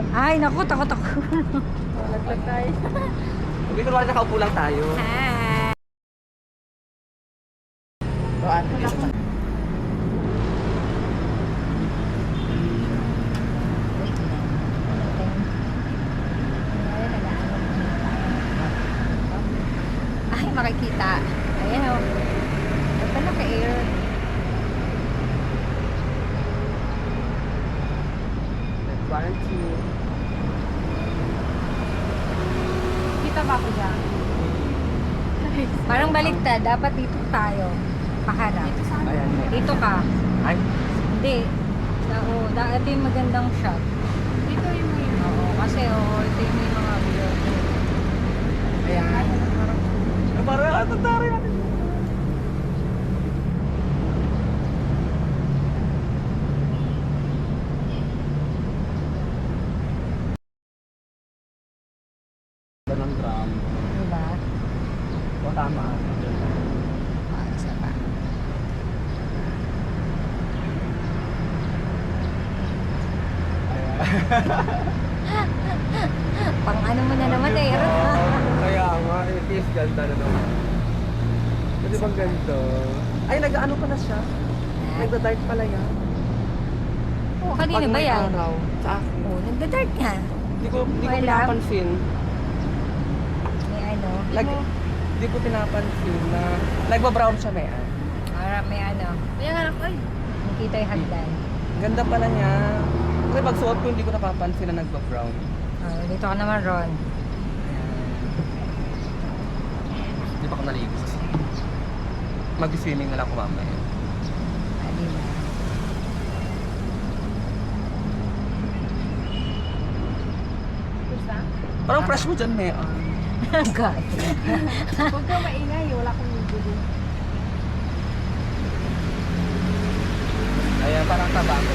yan. Ay, naku, takot ako. Laglag tayo. Hindi ko naman nakaupo lang tayo. Hi. So, ate, dito pa. Ay, makikita. Ayan o. Ito naka-air. Quarantine. Kita ba ako dyan? Parang baliktad. Dapat dito tayo. Paharap. Dito sa Ayan. Dito ka. Ay, Hindi. Ito yung magandang shot. Dito yung may Oo, kasi ito yung may mga view. ayan. Parang atandari natin. Ganun drum. Diba? O, tama. Isa pa. Pang ano mo na naman eh. Kaya nga, it is ganda na naman. Pwede bang ganito? Ay, nag-ano pala siya? Nagda-dark pala yan. Oo, kanina Pag ba may yan? araw, sa akin. Oo, nagda-dark nga. Hindi ko Wala. pinapansin. May ano. Hindi ko pinapansin na nagba-brown siya may an. May ano. Kaya nga ako, ay. Nakita yung hagdan. Ganda pala niya. Kasi pag suot ko, hindi ko napapansin na nagba-brown. Dito ka naman, Ron. Hindi pa ako naligo. Mag-swimming na lang ako mamaya. Di ba? Gusto? Parang fresh mo dyan, Mea. God. Huwag kang maingay, wala akong bibili. Ayan, parang tabaco.